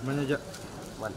Mana aja? Wan.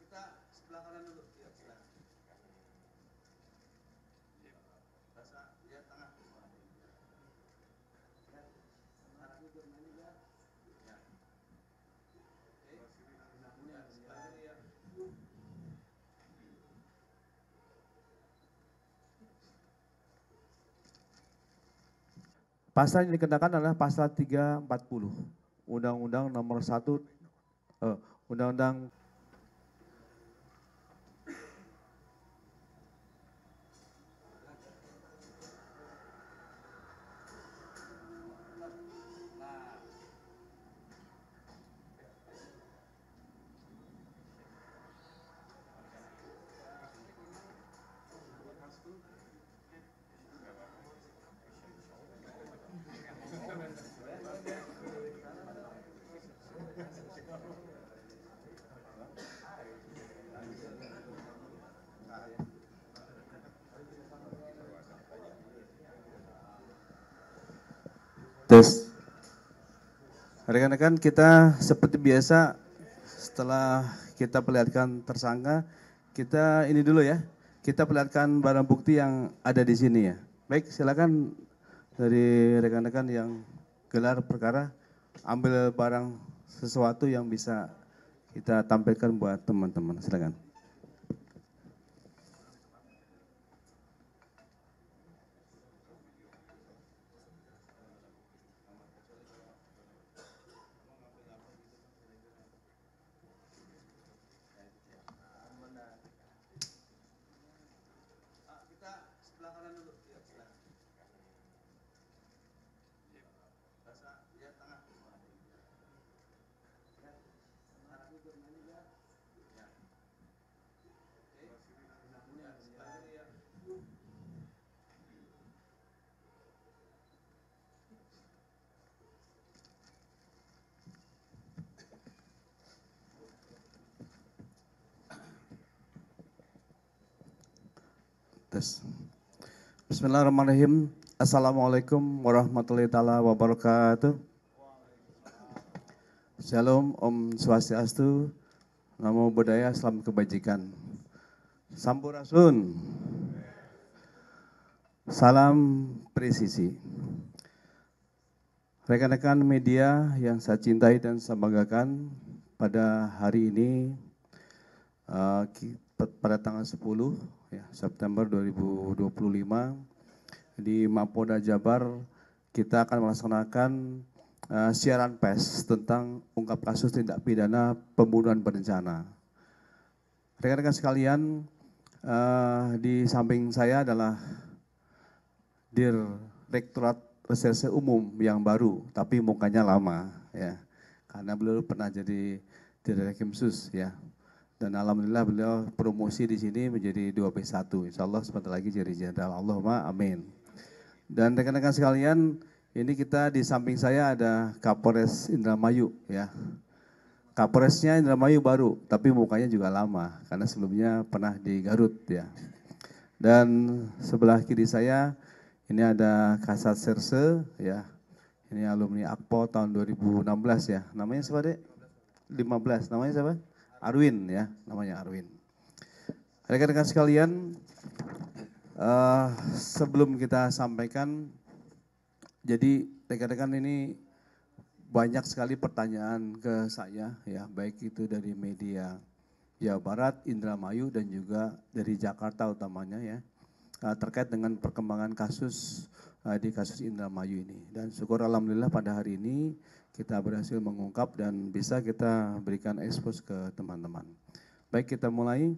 Kita sebelah kanan dulu. Ya, sebelah. Rasa lihat tengah. Arahnya ke mana ya? Ya. Oke. Ya, sebelah kiri ya. Pasal yang dikenakan adalah pasal 340 Undang-Undang nomor 1 Undang-Undang tes. Rekan-rekan, kita seperti biasa setelah kita perlihatkan tersangka, kita ini dulu ya. Kita perlihatkan barang bukti yang ada di sini ya. Baik, silakan dari rekan-rekan yang gelar perkara ambil barang sesuatu yang bisa kita tampilkan buat teman-teman. Silakan. Kita sebelah kanan dulu. Ya, sebelah. Rasa lihat tengah. Arahnya ke mana ya? Ya. Oke. Ya, sebelah kiri ya. Tes. Bismillahirrahmanirrahim. Assalamualaikum warahmatullahi taala wabarakatuh. Shalom, Om Swastiastu, Namo Buddhaya, Salam Kebajikan. Sampurasun. Salam presisi. Rekan-rekan media yang saya cintai dan saya banggakan, pada hari ini pada tanggal 10 ya, September 2025 di Mapolda Jabar kita akan melaksanakan siaran pers tentang ungkap kasus tindak pidana pembunuhan berencana. Rekan-rekan sekalian, di samping saya adalah Direktorat reserse umum yang baru, tapi mukanya lama ya. Karena beliau pernah jadi Direktur Sus ya. Dan alhamdulillah beliau promosi di sini menjadi 2P1. Insya Allah sebentar lagi jadi jenderal. Allahumma amin. Dan rekan-rekan sekalian, ini kita di samping saya ada Kapolres Indramayu ya. Kapolresnya Indramayu baru, tapi mukanya juga lama karena sebelumnya pernah di Garut ya. Dan sebelah kiri saya ini ada Kasat Serse ya. Ini alumni Akpo tahun 2016 ya. Namanya siapa, Dek? 15. Namanya siapa? Arwin ya, namanya Arwin. Rekan-rekan sekalian, sebelum kita sampaikan, jadi rekan-rekan ini banyak sekali pertanyaan ke saya ya, baik itu dari media Jawa Barat, Indramayu dan juga dari Jakarta utamanya ya, terkait dengan perkembangan kasus di kasus Indramayu ini. Dan syukur alhamdulillah pada hari ini kita berhasil mengungkap dan bisa kita berikan ekspos ke teman-teman. Baik, kita mulai.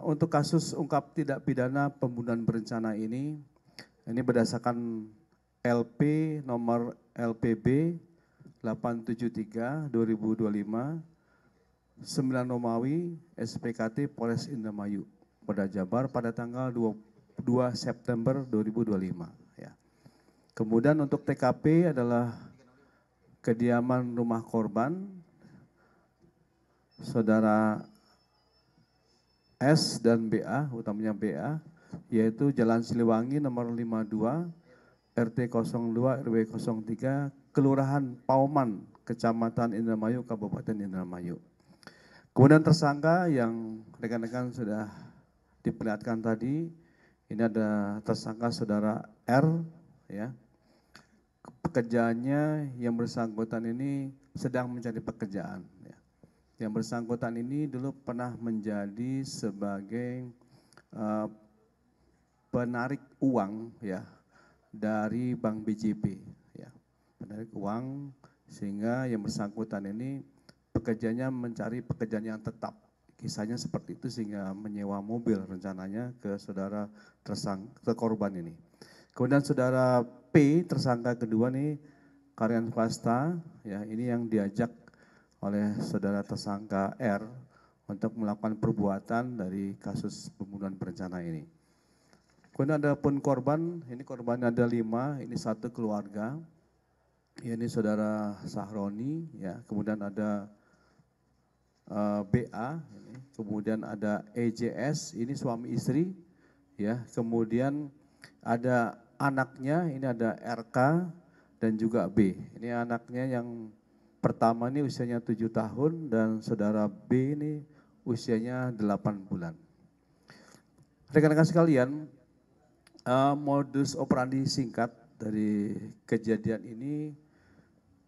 Untuk kasus ungkap tindak pidana pembunuhan berencana ini berdasarkan LP nomor LPB 873 2025 9 Romawi SPKT Polres Indramayu Polda Jabar pada tanggal 2 September 2025 ya. Kemudian untuk TKP adalah kediaman rumah korban saudara S dan BA, utamanya BA, yaitu Jalan Siliwangi nomor 52 RT 02 RW 03 Kelurahan Pauman Kecamatan Indramayu Kabupaten Indramayu. Kemudian tersangka yang rekan-rekan sudah diperlihatkan tadi, ini ada tersangka saudara R ya. Pekerjaannya yang bersangkutan ini sedang mencari pekerjaan ya. Yang bersangkutan ini dulu pernah menjadi sebagai penarik uang ya dari Bank BJB ya. Penarik uang sehingga yang bersangkutan ini pekerjaannya mencari pekerjaan yang tetap. Kisahnya seperti itu sehingga menyewa mobil rencananya ke saudara ke korban ini. Kemudian saudara P, tersangka kedua nih karyawan swasta ya, ini yang diajak oleh saudara tersangka R untuk melakukan perbuatan dari kasus pembunuhan berencana ini. Kemudian ada pun korban, ini korbannya ada 5, ini satu keluarga. Ya, ini saudara Sahroni ya, kemudian ada BA, ini. Kemudian ada EJS, ini suami istri ya, kemudian ada anaknya, ini ada RK dan juga B. Ini anaknya yang pertama ini usianya 7 tahun dan saudara B ini usianya 8 bulan. Rekan-rekan sekalian, modus operandi singkat dari kejadian ini,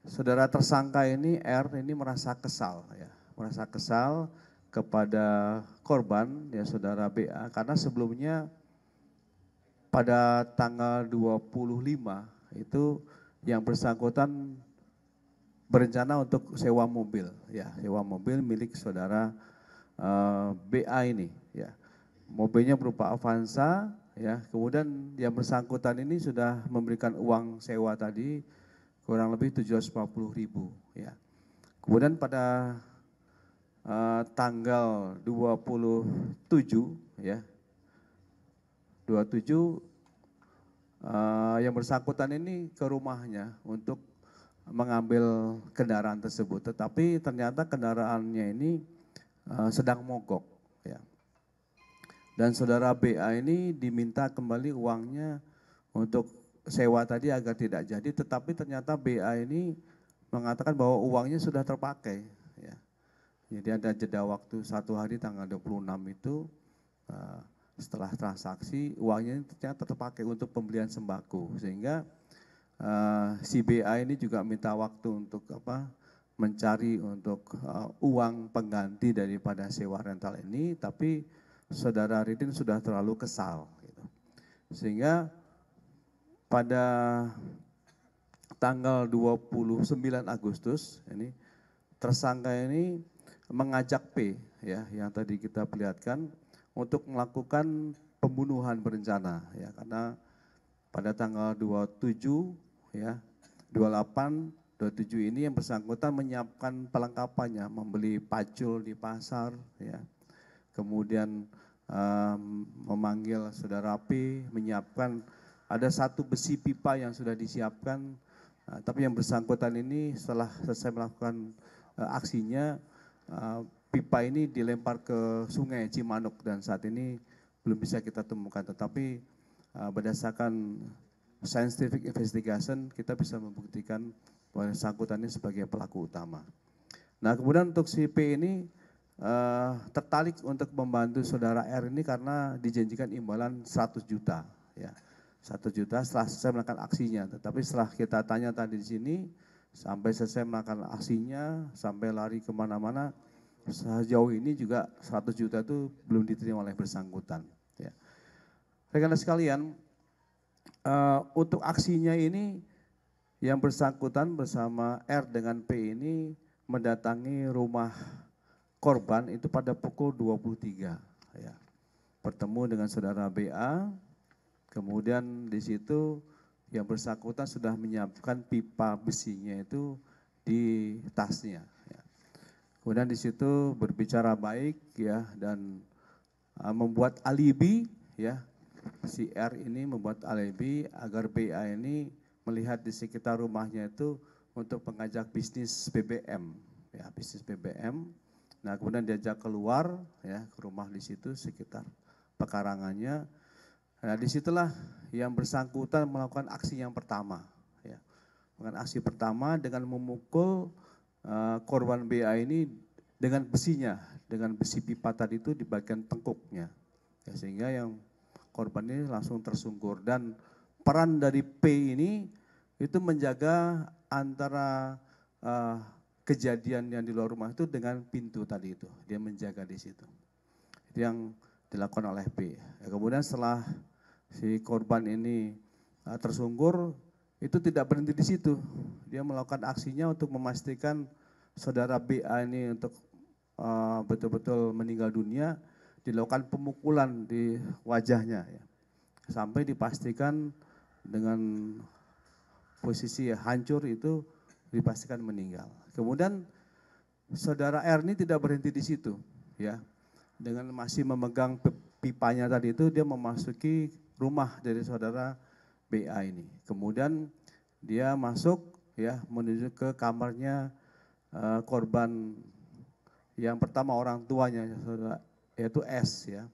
saudara tersangka ini R ini merasa kesal ya, merasa kesal kepada korban ya saudara BA karena sebelumnya pada tanggal 25 itu yang bersangkutan berencana untuk sewa mobil ya, sewa mobil milik saudara BA ini ya. Mobilnya berupa Avanza ya, kemudian yang bersangkutan ini sudah memberikan uang sewa tadi kurang lebih 750.000 ya. Kemudian pada tanggal 27 ya, 27 yang bersangkutan ini ke rumahnya untuk mengambil kendaraan tersebut, tetapi ternyata kendaraannya ini sedang mogok ya. Dan saudara BA ini diminta kembali uangnya untuk sewa tadi agar tidak jadi, tetapi ternyata BA ini mengatakan bahwa uangnya sudah terpakai ya. Jadi ada jeda waktu 1 hari tanggal 26 itu setelah transaksi uangnya ternyata terpakai untuk pembelian sembako, sehingga si BA ini juga minta waktu untuk mencari untuk uang pengganti daripada sewa rental ini, tapi saudara Ridin sudah terlalu kesal gitu. Sehingga pada tanggal 29 Agustus ini tersangka ini mengajak P ya, yang tadi kita perlihatkan, untuk melakukan pembunuhan berencana ya, karena pada tanggal 27 ya, 28, 27 ini yang bersangkutan menyiapkan perlengkapannya, membeli pacul di pasar ya. Kemudian memanggil saudara P, menyiapkan ada satu besi pipa yang sudah disiapkan, tapi yang bersangkutan ini setelah selesai melakukan aksinya, pipa ini dilempar ke sungai Cimanuk dan saat ini belum bisa kita temukan, tetapi berdasarkan scientific investigation kita bisa membuktikan bahwa bersangkutan ini sebagai pelaku utama. Nah kemudian untuk si P ini tertarik untuk membantu saudara R ini karena dijanjikan imbalan 100 juta ya. 100 juta setelah selesai melakukan aksinya, tetapi setelah kita tanya tadi di sini sampai selesai melakukan aksinya, sampai lari kemana-mana, sejauh ini juga 100 juta itu belum diterima oleh bersangkutan ya. Rekan-rekan sekalian, untuk aksinya ini yang bersangkutan bersama R dengan P ini mendatangi rumah korban itu pada pukul 23 ya. Bertemu dengan saudara BA, kemudian di situ yang bersangkutan sudah menyiapkan pipa besinya itu di tasnya ya. Kemudian di situ berbicara baik ya dan membuat alibi ya. Si R ini membuat alibi agar BA ini melihat di sekitar rumahnya itu untuk mengajak bisnis BBM ya, bisnis BBM. Nah kemudian diajak keluar ya ke rumah di situ sekitar pekarangannya. Nah disitulah yang bersangkutan melakukan aksi yang pertama ya. Melakukan aksi pertama dengan memukul korban BA ini dengan besinya, dengan besi pipa tadi itu di bagian tengkuknya ya, sehingga yang korban ini langsung tersungkur. Dan peran dari P ini itu menjaga antara kejadian yang di luar rumah itu dengan pintu tadi itu, dia menjaga di situ. Itu yang dilakukan oleh P. Ya, kemudian setelah si korban ini tersungkur, itu tidak berhenti di situ. Dia melakukan aksinya untuk memastikan saudara BA ini untuk betul-betul meninggal dunia, dilakukan pemukulan di wajahnya ya. Sampai dipastikan dengan posisi hancur itu dipastikan meninggal. Kemudian saudara R ini tidak berhenti di situ ya. Dengan masih memegang pipanya tadi itu dia memasuki rumah dari saudara BA ini. Kemudian dia masuk ya menuju ke kamarnya korban yang pertama orang tuanya saudara, yaitu S ya.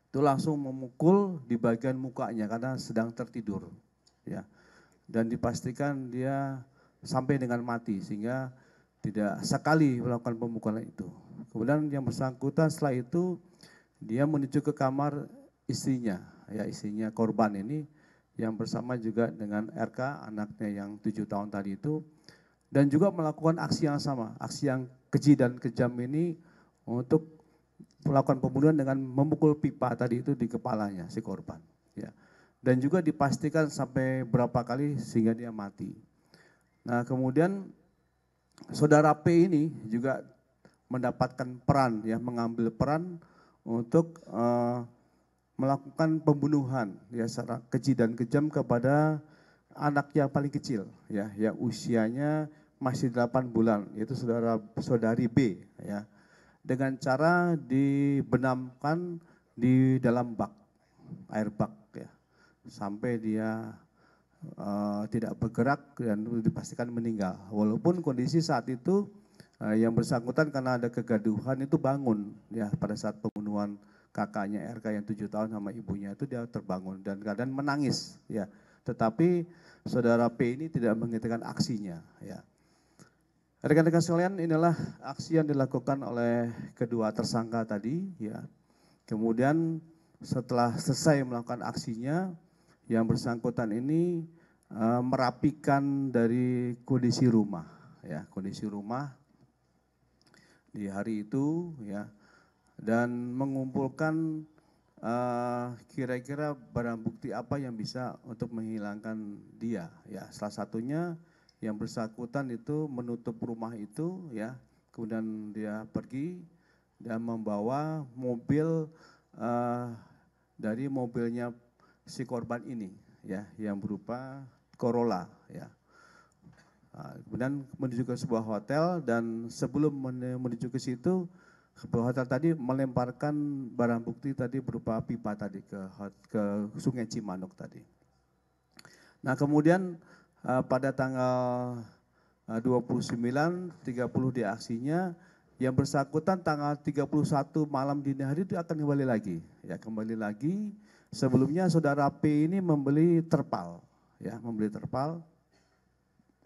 Itu langsung memukul di bagian mukanya karena sedang tertidur ya. Dan dipastikan dia sampai dengan mati sehingga tidak sekali melakukan pemukulan itu. Kemudian yang bersangkutan setelah itu dia menuju ke kamar istrinya ya, istrinya korban ini yang bersama juga dengan RK anaknya yang 7 tahun tadi itu, dan juga melakukan aksi yang sama, aksi yang keji dan kejam ini untuk melakukan pembunuhan dengan memukul pipa tadi itu di kepalanya si korban ya. Dan juga dipastikan sampai berapa kali sehingga dia mati. Nah kemudian saudara P ini juga mendapatkan peran ya, mengambil peran untuk melakukan pembunuhan ya secara keji dan kejam kepada anak yang paling kecil ya, yang usianya masih 8 bulan, yaitu saudari B ya. Dengan cara dibenamkan di dalam bak, air bak ya, sampai dia tidak bergerak dan dipastikan meninggal. Walaupun kondisi saat itu yang bersangkutan karena ada kegaduhan itu bangun ya pada saat pembunuhan kakaknya RK yang 7 tahun sama ibunya itu dia terbangun dan keadaan menangis ya. Tetapi saudara P ini tidak menghentikan aksinya ya. Rekan-rekan sekalian, inilah aksi yang dilakukan oleh kedua tersangka tadi ya. Kemudian setelah selesai melakukan aksinya, yang bersangkutan ini merapikan dari kondisi rumah ya, kondisi rumah di hari itu ya, dan mengumpulkan kira-kira barang bukti apa yang bisa untuk menghilangkan dia ya. Salah satunya yang bersangkutan itu menutup rumah itu ya, kemudian dia pergi dan membawa mobil dari mobilnya si korban ini ya yang berupa Corolla ya. Kemudian menuju ke sebuah hotel dan sebelum menuju ke situ sebuah hotel tadi melemparkan barang bukti tadi berupa pipa tadi ke Sungai Cimanuk tadi. Nah kemudian pada tanggal 29, 30 di aksinya, yang bersangkutan tanggal 31 malam dini hari itu akan kembali lagi. Ya kembali lagi, sebelumnya saudara P ini membeli terpal, ya membeli terpal.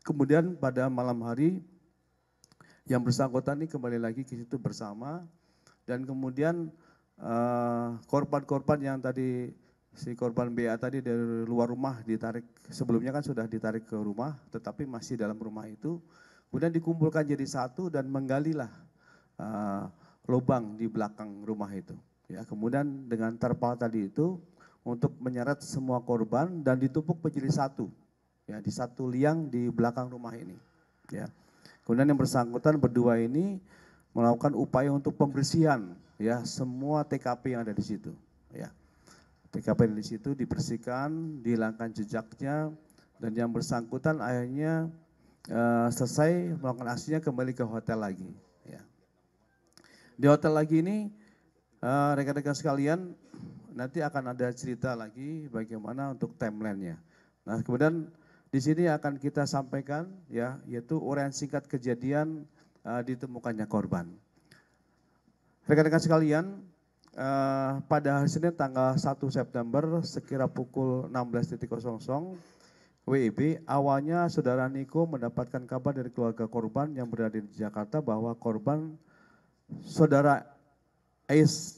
Kemudian pada malam hari yang bersangkutan ini kembali lagi ke situ bersama dan kemudian korban-korban yang tadi si korban BA tadi dari luar rumah ditarik, sebelumnya kan sudah ditarik ke rumah tetapi masih dalam rumah itu, kemudian dikumpulkan jadi satu dan menggalilah lubang di belakang rumah itu. Ya, kemudian dengan terpal tadi itu untuk menyeret semua korban dan ditumpuk menjadi satu. Ya, di satu liang di belakang rumah ini. Ya. Kemudian yang bersangkutan berdua ini melakukan upaya untuk pembersihan ya semua TKP yang ada di situ. Ya. TKP di situ dibersihkan, dihilangkan jejaknya dan yang bersangkutan akhirnya selesai melakukan aksinya kembali ke hotel lagi. Ya. Di hotel lagi ini rekan-rekan sekalian nanti akan ada cerita lagi bagaimana untuk timelinenya. Nah kemudian di sini akan kita sampaikan ya, yaitu uraian singkat kejadian ditemukannya korban. Rekan-rekan sekalian, pada hari Senin tanggal 1 September sekira pukul 16.00 WIB, awalnya saudara Niko mendapatkan kabar dari keluarga korban yang berada di Jakarta bahwa korban saudara Ais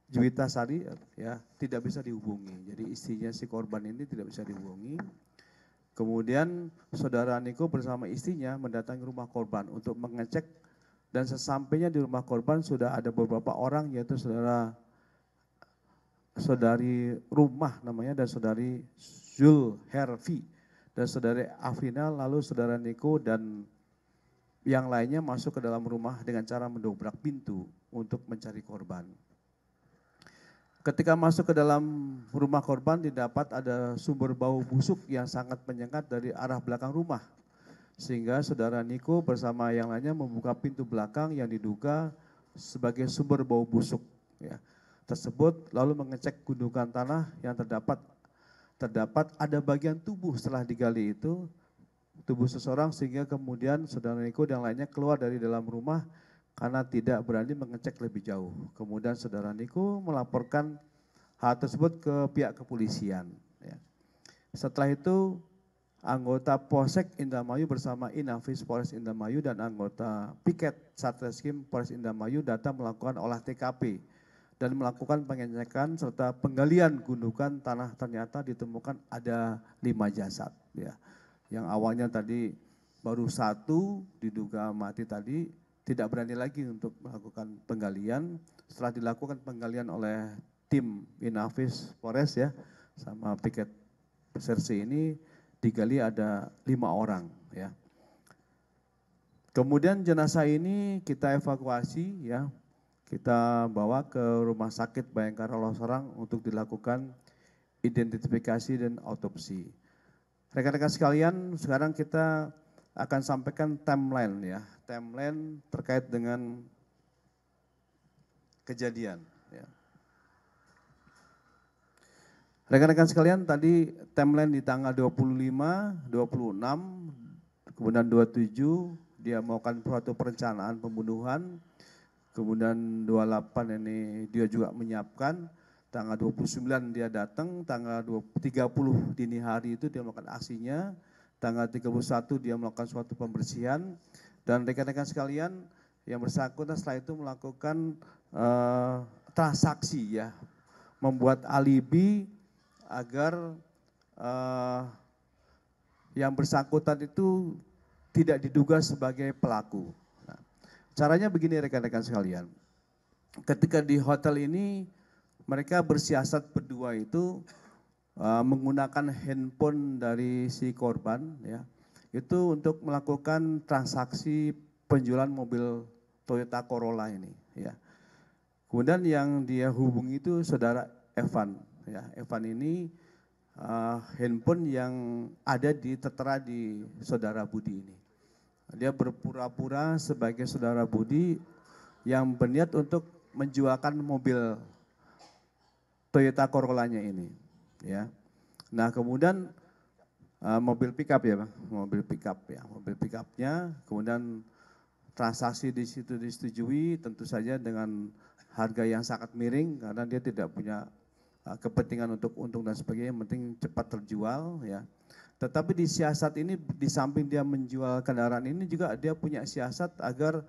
Juwita Sari ya tidak bisa dihubungi. Jadi istrinya si korban ini tidak bisa dihubungi. Kemudian saudara Niko bersama istrinya mendatangi rumah korban untuk mengecek dan sesampainya di rumah korban sudah ada beberapa orang yaitu saudari rumah namanya dan saudari Zul Hervi dan saudari Afrina, lalu saudara Niko dan yang lainnya masuk ke dalam rumah dengan cara mendobrak pintu untuk mencari korban. Ketika masuk ke dalam rumah korban didapat ada sumber bau busuk yang sangat menyengat dari arah belakang rumah. Sehingga saudara Niko bersama yang lainnya membuka pintu belakang yang diduga sebagai sumber bau busuk. Ya, tersebut lalu mengecek gundukan tanah yang terdapat ada bagian tubuh setelah digali itu, tubuh seseorang sehingga kemudian saudara Niko dan lainnya keluar dari dalam rumah karena tidak berani mengecek lebih jauh. Kemudian saudara Niko melaporkan hal tersebut ke pihak kepolisian. Ya. Setelah itu anggota Polsek Indramayu bersama Inafis Polres Indramayu dan anggota Piket Satreskrim Polres Indramayu datang melakukan olah TKP dan melakukan pengecekan serta penggalian gundukan tanah. Ternyata ditemukan ada 5 jasad. Ya. Yang awalnya tadi baru 1 diduga mati tadi, tidak berani lagi untuk melakukan penggalian. Setelah dilakukan penggalian oleh tim Inafis Polres ya, sama piket serse ini digali ada 5 orang ya. Kemudian jenazah ini kita evakuasi ya, kita bawa ke Rumah Sakit Bayangkara Losarang untuk dilakukan identifikasi dan autopsi. Rekan-rekan sekalian, sekarang kita akan sampaikan timeline ya, timeline terkait dengan kejadian. Ya. Rekan-rekan sekalian, tadi timeline di tanggal 25, 26, kemudian 27 dia melakukan suatu perencanaan pembunuhan, kemudian 28 ini dia juga menyiapkan, tanggal 29 dia datang, tanggal 30 dini hari itu dia melakukan aksinya, tanggal 31 dia melakukan suatu pembersihan, dan rekan-rekan sekalian yang bersangkutan setelah itu melakukan transaksi ya, membuat alibi agar yang bersangkutan itu tidak diduga sebagai pelaku. Nah, caranya begini rekan-rekan sekalian, ketika di hotel ini mereka bersiasat berdua itu menggunakan handphone dari si korban ya, itu untuk melakukan transaksi penjualan mobil Toyota Corolla ini ya. Kemudian yang dia hubungi itu saudara Evan ya. Evan ini handphone yang ada tertera di saudara Budi ini. Dia berpura-pura sebagai saudara Budi yang berniat untuk menjualkan mobil Toyota Corolla-nya ini, ya. Nah kemudian mobil pickup ya, Bang, mobil pickupnya, kemudian transaksi di situ disetujui, tentu saja dengan harga yang sangat miring karena dia tidak punya kepentingan untuk untung dan sebagainya, yang penting cepat terjual, ya. Tetapi di siasat ini, di samping dia menjual kendaraan ini juga dia punya siasat agar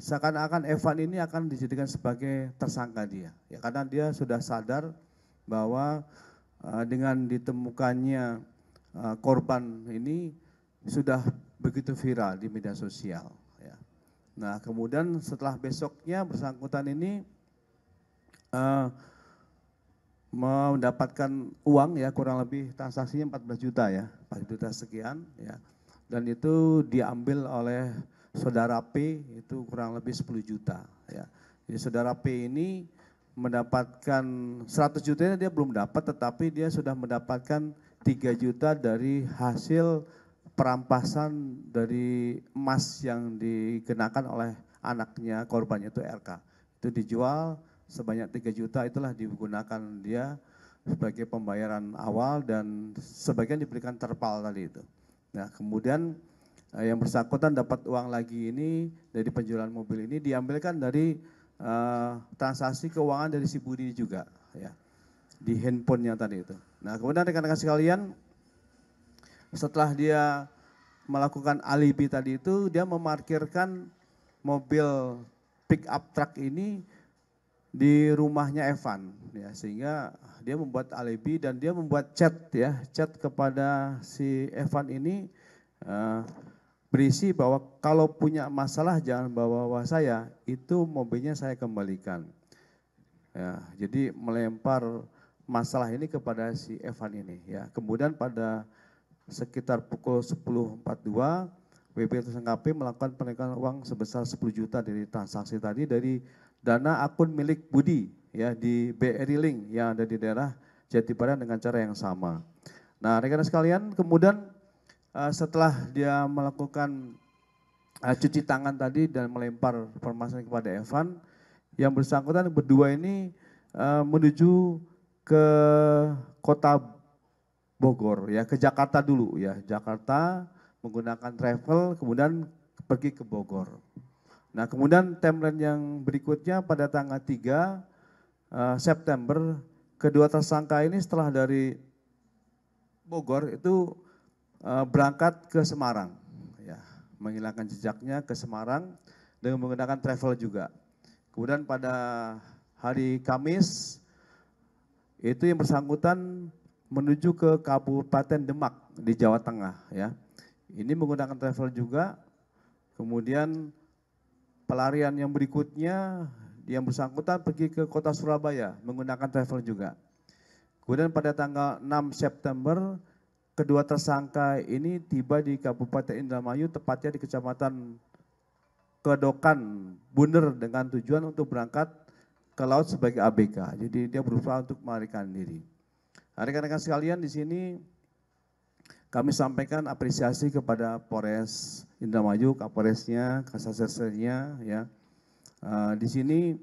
seakan-akan Evan ini akan dijadikan sebagai tersangka dia, ya, karena dia sudah sadar bahwa dengan ditemukannya korban ini sudah begitu viral di media sosial, ya. Nah kemudian setelah besoknya bersangkutan ini mendapatkan uang, ya, kurang lebih transaksinya 14 juta ya, 4 juta sekian, ya. Dan itu diambil oleh saudara P itu kurang lebih 10 juta, ya. Jadi saudara P ini mendapatkan 100 jutanya dia belum dapat, tetapi dia sudah mendapatkan 3 juta dari hasil perampasan dari emas yang dikenakan oleh anaknya korbannya itu RK. Itu dijual sebanyak 3 juta, itulah digunakan dia sebagai pembayaran awal dan sebagian diberikan terpal tadi itu. Nah kemudian yang bersangkutan dapat uang lagi ini dari penjualan mobil ini diambilkan dari transaksi keuangan dari si Budi juga, ya, di handphonenya tadi itu. Nah kemudian rekan-rekan sekalian, setelah dia melakukan alibi tadi itu, dia memarkirkan mobil pick up truck ini di rumahnya Evan, ya, sehingga dia membuat alibi dan dia membuat chat, ya, chat kepada si Evan ini berisi bahwa kalau punya masalah jangan bawa saya, itu mobilnya saya kembalikan. Ya, jadi melempar masalah ini kepada si Evan ini, ya. Kemudian pada sekitar pukul 10.42 WP tersangka P melakukan penarikan uang sebesar 10 juta dari transaksi tadi dari dana akun milik Budi, ya, di BRI Link yang ada di daerah Jatibarang dengan cara yang sama. Nah rekan-rekan sekalian, kemudian setelah dia melakukan cuci tangan tadi dan melempar permasalahan kepada Evan, yang bersangkutan berdua ini menuju ke kota Bogor, ya, ke Jakarta dulu, ya, Jakarta menggunakan travel kemudian pergi ke Bogor. Nah kemudian timeline yang berikutnya pada tanggal 3 September, kedua tersangka ini setelah dari Bogor itu berangkat ke Semarang, ya, menghilangkan jejaknya ke Semarang dengan menggunakan travel juga. Kemudian pada hari Kamis itu yang bersangkutan menuju ke Kabupaten Demak di Jawa Tengah, ya. Ini menggunakan travel juga. Kemudian pelarian yang berikutnya yang bersangkutan pergi ke kota Surabaya menggunakan travel juga. Kemudian pada tanggal 6 September kedua tersangka ini tiba di Kabupaten Indramayu, tepatnya di Kecamatan Kedokan, Bunder, dengan tujuan untuk berangkat ke laut sebagai ABK. Jadi dia berusaha untuk melarikan diri. Nah, rekan-rekan sekalian, di sini kami sampaikan apresiasi kepada Polres Indramayu, Kapolresnya, Kasatsernya, ya. Di sini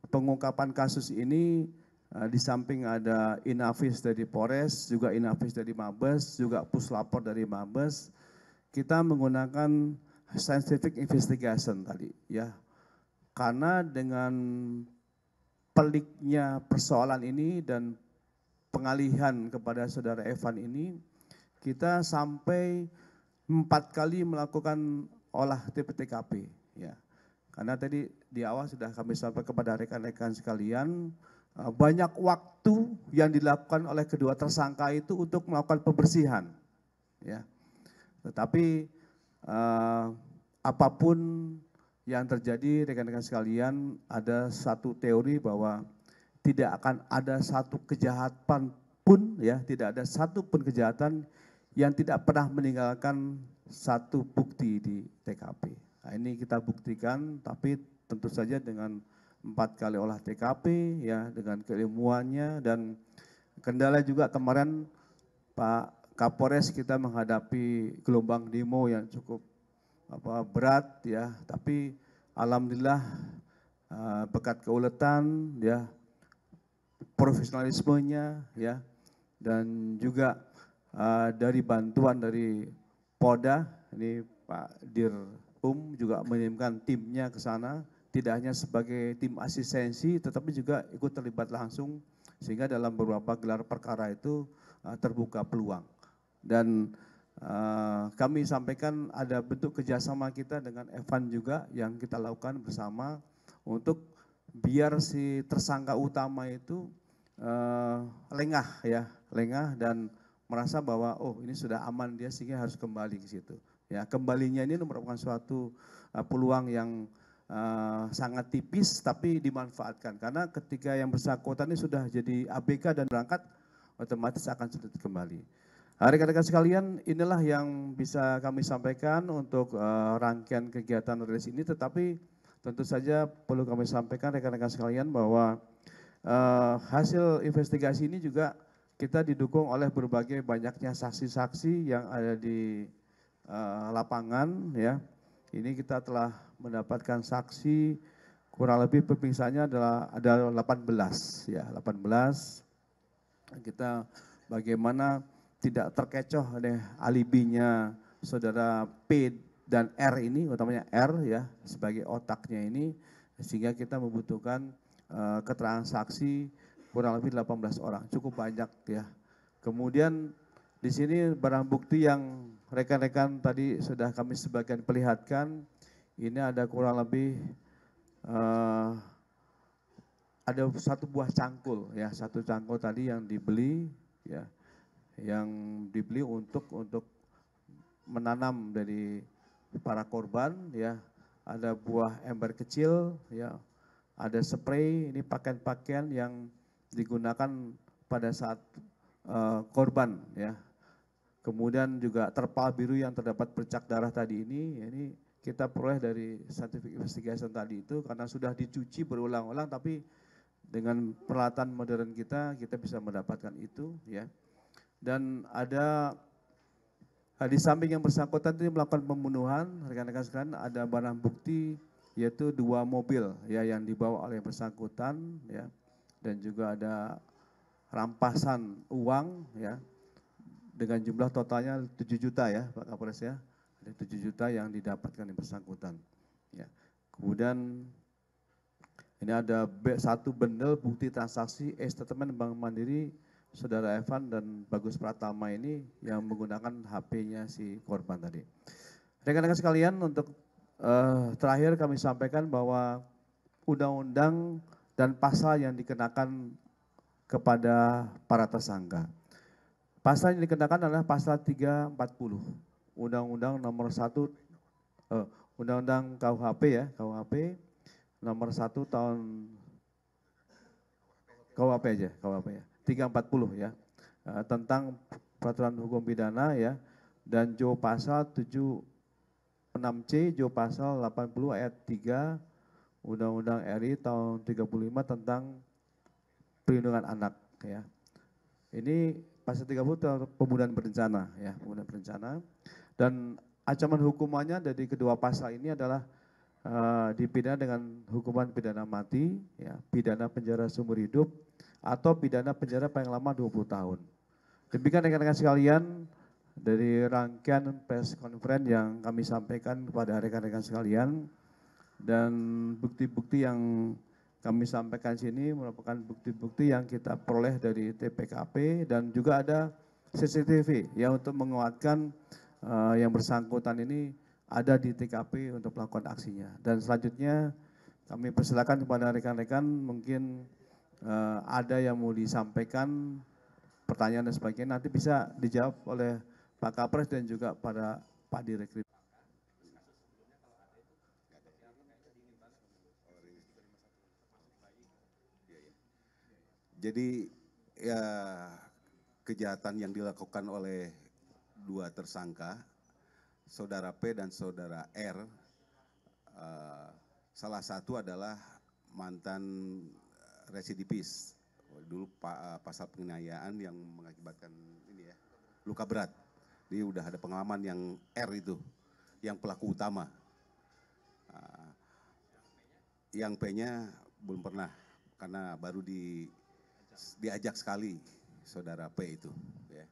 pengungkapan kasus ini di samping ada Inavis dari Polres, juga Inavis dari Mabes, juga Puslapor dari Mabes, kita menggunakan scientific investigation tadi, ya. Karena dengan peliknya persoalan ini dan pengalihan kepada saudara Evan ini, kita sampai 4 kali melakukan olah TKP, ya. Karena tadi di awal sudah kami sampaikan kepada rekan-rekan sekalian, banyak waktu yang dilakukan oleh kedua tersangka itu untuk melakukan pembersihan, ya. Tetapi apapun yang terjadi, rekan-rekan sekalian, ada satu teori bahwa tidak akan ada satu kejahatan pun, ya, tidak ada satu pun kejahatan yang tidak pernah meninggalkan satu bukti di TKP. Nah, ini kita buktikan, tapi tentu saja dengan 4 kali olah TKP, ya, dengan keilmuannya, dan kendala juga kemarin Pak Kapolres kita menghadapi gelombang demo yang cukup berat ya, tapi alhamdulillah berkat keuletan ya, profesionalismenya ya, dan juga dari bantuan dari Polda, ini Pak Dirhum juga mengirimkan timnya ke sana, tidak hanya sebagai tim asistensi tetapi juga ikut terlibat langsung, sehingga dalam beberapa gelar perkara itu terbuka peluang. Dan kami sampaikan ada bentuk kerjasama kita dengan Evan juga yang kita lakukan bersama untuk biar si tersangka utama itu lengah ya, lengah dan merasa bahwa oh ini sudah aman dia sehingga harus kembali ke situ. Ya, kembalinya ini merupakan suatu peluang yang sangat tipis tapi dimanfaatkan, karena ketika yang bersangkutan ini sudah jadi ABK dan berangkat, otomatis akan sulit kembali. Rekan-rekan sekalian, inilah yang bisa kami sampaikan untuk rangkaian kegiatan rilis ini, tetapi tentu saja perlu kami sampaikan rekan-rekan sekalian bahwa hasil investigasi ini juga kita didukung oleh berbagai banyaknya saksi-saksi yang ada di lapangan ya. Ini kita telah mendapatkan saksi kurang lebih pemirsaannya ada 18 ya, 18. Kita bagaimana tidak terkecoh oleh alibinya saudara P dan R ini, utamanya R ya sebagai otaknya ini, sehingga kita membutuhkan keterangan saksi kurang lebih 18 orang, cukup banyak ya. Kemudian di sini barang bukti yang rekan-rekan tadi sudah kami sebagian perlihatkan, ini ada kurang lebih ada satu buah cangkul ya, satu cangkul tadi yang dibeli ya, yang dibeli untuk menanam dari para korban ya. Ada buah ember kecil ya, ada spray, ini pakaian-pakaian yang digunakan pada saat korban ya. Kemudian juga terpal biru yang terdapat bercak darah tadi ini kita peroleh dari scientific investigation tadi itu, karena sudah dicuci berulang-ulang, tapi dengan peralatan modern kita bisa mendapatkan itu ya. Dan ada di samping yang bersangkutan ini melakukan pembunuhan, rekan-rekan sekalian, ada barang bukti yaitu 2 mobil ya yang dibawa oleh bersangkutan ya, dan juga ada rampasan uang ya dengan jumlah totalnya 7 juta ya Pak Kapolres ya, ada 7 juta yang didapatkan yang bersangkutan ya. Kemudian ini ada satu bundle bukti transaksi statement Bank Mandiri saudara Evan dan Bagus Pratama ini yang menggunakan HP-nya si korban tadi. Rekan-rekan sekalian, untuk terakhir kami sampaikan bahwa undang-undang dan pasal yang dikenakan kepada para tersangka. Pasal yang dikenakan adalah pasal 340 Undang-Undang nomor 1 Undang-Undang KUHP ya, KUHP nomor 1 tahun KUHP aja, KUHP ya. 340 ya, tentang peraturan hukum pidana ya, dan Jo pasal 76C, Jo pasal 80 ayat 3 Undang-Undang RI tahun 35 tentang perlindungan anak ya. Ini pasal 30 tentang pembunuhan berencana ya, pembunuhan berencana, dan ancaman hukumannya dari kedua pasal ini adalah dipidana dengan hukuman pidana mati ya, pidana penjara seumur hidup, atau pidana penjara paling lama 20 tahun. Demikian rekan-rekan sekalian dari rangkaian press conference yang kami sampaikan kepada rekan-rekan sekalian, dan bukti-bukti yang kami sampaikan sini merupakan bukti-bukti yang kita peroleh dari TPKP, dan juga ada CCTV ya untuk menguatkan yang bersangkutan ini ada di TKP untuk melakukan aksinya. Dan selanjutnya kami persilakan kepada rekan-rekan, mungkin ada yang mau disampaikan, pertanyaan dan sebagainya, nanti bisa dijawab oleh Pak Kapolres dan juga pada Pak Direktur. Jadi ya, kejahatan yang dilakukan oleh 2 tersangka, saudara P dan saudara R, salah satu adalah mantan residivis. Dulu pasal penganiayaan yang mengakibatkan ini ya, luka berat. Dia udah ada pengalaman yang R itu, yang pelaku utama. Yang P-nya belum pernah, karena baru diajak sekali saudara P itu. Ya.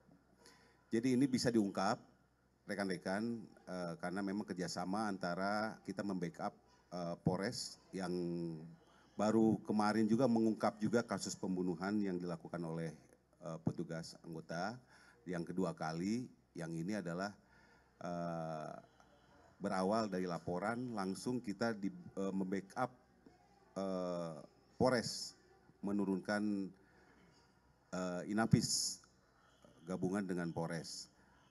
Jadi ini bisa diungkap rekan-rekan karena memang kerjasama antara kita membackup Polres yang baru kemarin juga mengungkap juga kasus pembunuhan yang dilakukan oleh petugas anggota. Yang kedua kali, yang ini adalah berawal dari laporan, langsung kita membackup Polres menurunkan Inafis gabungan dengan Polres.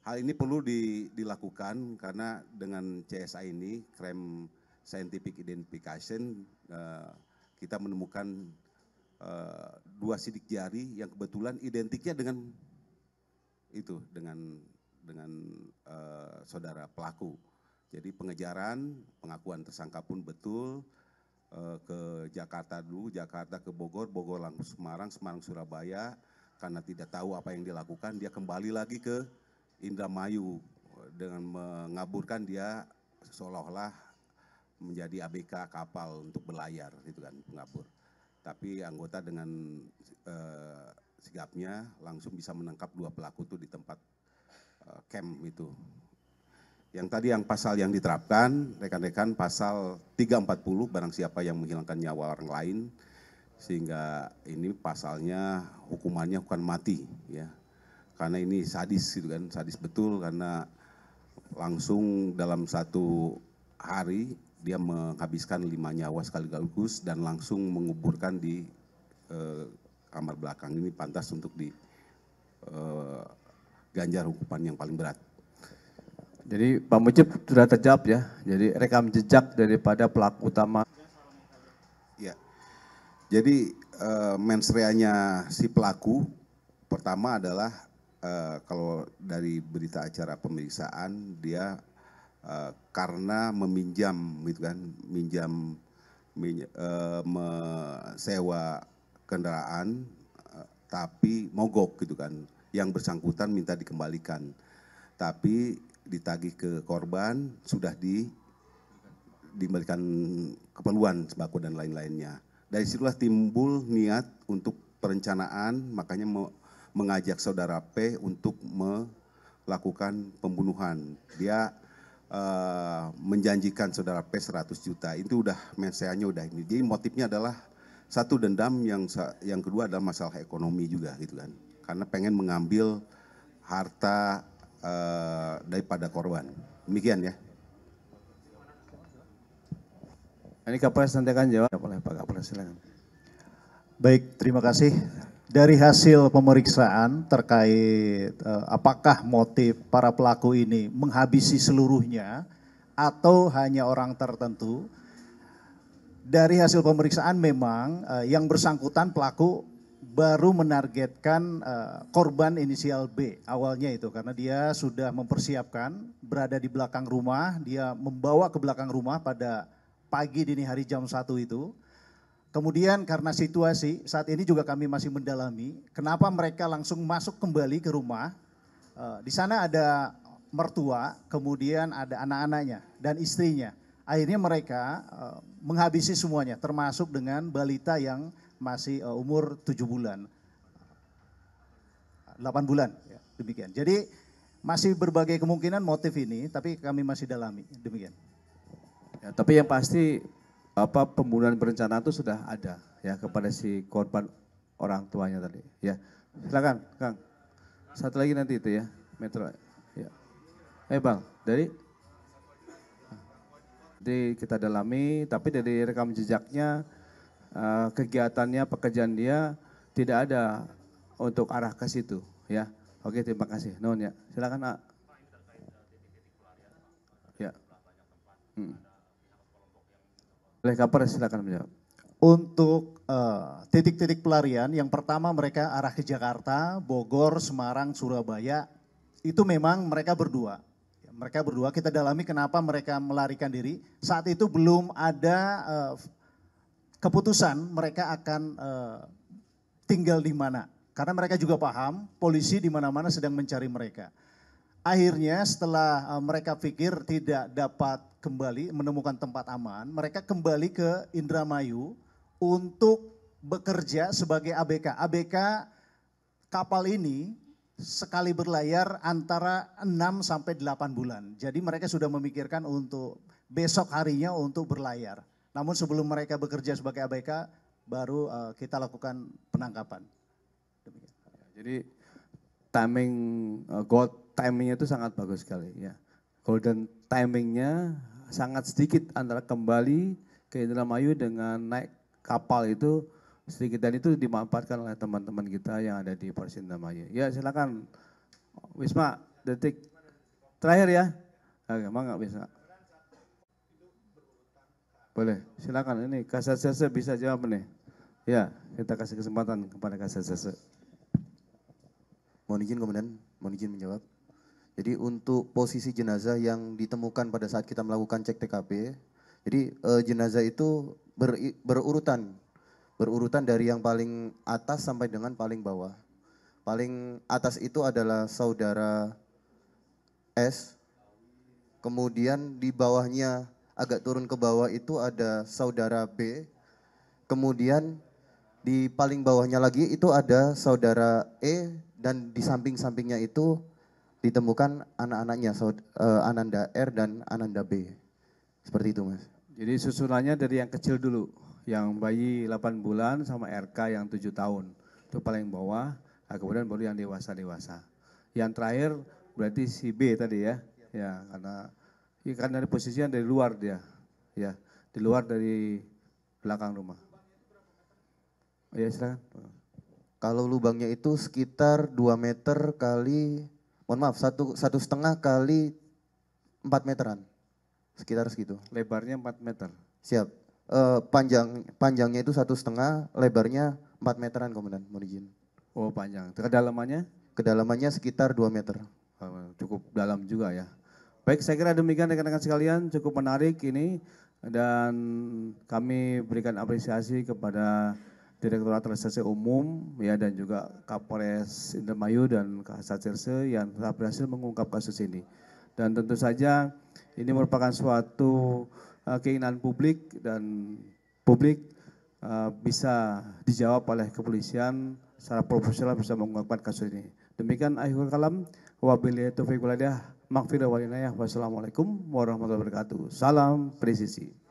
Hal ini perlu dilakukan karena dengan CSI ini, Crime Scientific Identification, kita menemukan 2 sidik jari yang kebetulan identiknya dengan itu, dengan saudara pelaku. Jadi pengejaran, pengakuan tersangka pun betul ke Jakarta dulu, Jakarta ke Bogor, Bogor langsung Semarang, Semarang Surabaya. Karena tidak tahu apa yang dilakukan, dia kembali lagi ke Indramayu dengan mengaburkan dia seolah-olah menjadi ABK kapal untuk berlayar, gitu kan, pengabur. Tapi anggota dengan sigapnya langsung bisa menangkap 2 pelaku itu di tempat camp itu. Yang tadi yang pasal yang diterapkan, rekan-rekan, pasal 340 barang siapa yang menghilangkan nyawa orang lain, sehingga ini pasalnya hukumannya bukan mati, ya. Karena ini sadis gitu kan, sadis betul karena langsung dalam 1 hari dia menghabiskan 5 nyawa sekaligus dan langsung menguburkan di kamar belakang. Ini pantas untuk ganjar hukuman yang paling berat. Jadi Pak Mujib sudah terjawab ya, jadi rekam jejak daripada pelaku utama. Ya, jadi mens reanya si pelaku pertama adalah kalau dari berita acara pemeriksaan dia karena meminjam gitu kan, sewa kendaraan tapi mogok gitu kan, yang bersangkutan minta dikembalikan, tapi ditagih ke korban sudah dikembalikan keperluan sembako dan lain-lainnya. Dari situlah timbul niat untuk perencanaan, makanya mengajak saudara P untuk melakukan pembunuhan. Dia menjanjikan saudara P 100 juta, itu udah menseannya udah ini. Jadi motifnya adalah satu dendam, yang kedua adalah masalah ekonomi juga gitu kan. Karena pengen mengambil harta daripada korban. Demikian ya. Ini Kapolres nanti akan jawab. Boleh Pak Kapolres, silakan. Baik, terima kasih. Dari hasil pemeriksaan terkait apakah motif para pelaku ini menghabisi seluruhnya atau hanya orang tertentu, dari hasil pemeriksaan memang yang bersangkutan pelaku baru menargetkan korban inisial B awalnya itu, karena dia sudah mempersiapkan berada di belakang rumah, dia membawa ke belakang rumah pada pagi dini hari jam 1 itu. Kemudian karena situasi saat ini juga kami masih mendalami kenapa mereka langsung masuk kembali ke rumah. Di sana ada mertua, kemudian ada anak-anaknya dan istrinya. Akhirnya mereka menghabisi semuanya, termasuk dengan balita yang masih umur 7 bulan, 8 bulan, ya, demikian. Jadi masih berbagai kemungkinan motif ini, tapi kami masih dalami, demikian. Ya, tapi yang pasti pembunuhan berencana itu sudah ada ya kepada si korban orang tuanya tadi. Ya, silakan Kang. Satu lagi nanti itu ya, Metro. Ya. Bang, jadi kita dalami, tapi dari rekam jejaknya, kegiatannya, pekerjaan dia tidak ada untuk arah ke situ, ya. Oke, terima kasih. Nuhun ya. Silakan, A. Ya. Oleh Kapolres, silakan menjawab. Untuk titik-titik pelarian, yang pertama mereka arah ke Jakarta, Bogor, Semarang, Surabaya, itu memang mereka berdua. Mereka berdua, kita dalami kenapa mereka melarikan diri. Saat itu belum ada keputusan mereka akan tinggal di mana. Karena mereka juga paham polisi di mana-mana sedang mencari mereka. Akhirnya setelah mereka pikir tidak dapat kembali menemukan tempat aman, mereka kembali ke Indramayu untuk bekerja sebagai ABK. ABK kapal ini sekali berlayar antara 6 sampai 8 bulan. Jadi mereka sudah memikirkan untuk besok harinya untuk berlayar. Namun sebelum mereka bekerja sebagai ABK, baru kita lakukan penangkapan. Demikian. Jadi timing gold timingnya itu sangat bagus sekali ya. Golden timingnya sangat sedikit antara kembali ke Indramayu dengan naik kapal itu sedikit, dan itu dimanfaatkan oleh teman-teman kita yang ada di Polres Indramayu. Ya silakan Wisma, detik terakhir ya. Oke, nggak bisa. Boleh, silakan ini Kasat Serse bisa jawab nih. Ya, kita kasih kesempatan kepada Kasat Serse. Mohon izin Komandan, mohon izin menjawab. Jadi untuk posisi jenazah yang ditemukan pada saat kita melakukan cek TKP, jadi jenazah itu berurutan dari yang paling atas sampai dengan paling bawah. Paling atas itu adalah saudara S, kemudian di bawahnya agak turun ke bawah itu ada saudara B, kemudian di paling bawahnya lagi itu ada saudara E, dan di samping-sampingnya itu ditemukan anak-anaknya, Ananda R dan Ananda B. Seperti itu Mas. Jadi susunannya dari yang kecil dulu, yang bayi 8 bulan sama RK yang 7 tahun. Itu paling bawah, nah kemudian baru yang dewasa-dewasa. Yang terakhir berarti si B tadi ya. Ya, karena dari posisinya dari luar dia. Ya, di luar dari belakang rumah. Ya, silakan. Kalau lubangnya itu sekitar 2 meter kali, mohon maaf, 1,5 kali 4 meteran. Sekitar segitu. Lebarnya 4 meter. Siap. Panjangnya itu 1,5, lebarnya 4 meteran Komandan, mohon izin. Oh panjang. Kedalamannya? Kedalamannya sekitar 2 meter. Cukup dalam juga ya. Baik, saya kira demikian rekan-rekan sekalian, cukup menarik ini dan kami berikan apresiasi kepada Direktorat Reserse Umum ya dan juga Kapolres Indramayu dan Kasat Serse yang telah berhasil mengungkap kasus ini. Dan tentu saja ini merupakan suatu keinginan publik dan publik bisa dijawab oleh kepolisian secara profesional bisa mengungkapkan kasus ini. Demikian akhirul kalam, wabillahi taufiq wal hidayah, maghfirah wal inayah, wassalamualaikum warahmatullahi wabarakatuh. Salam presisi.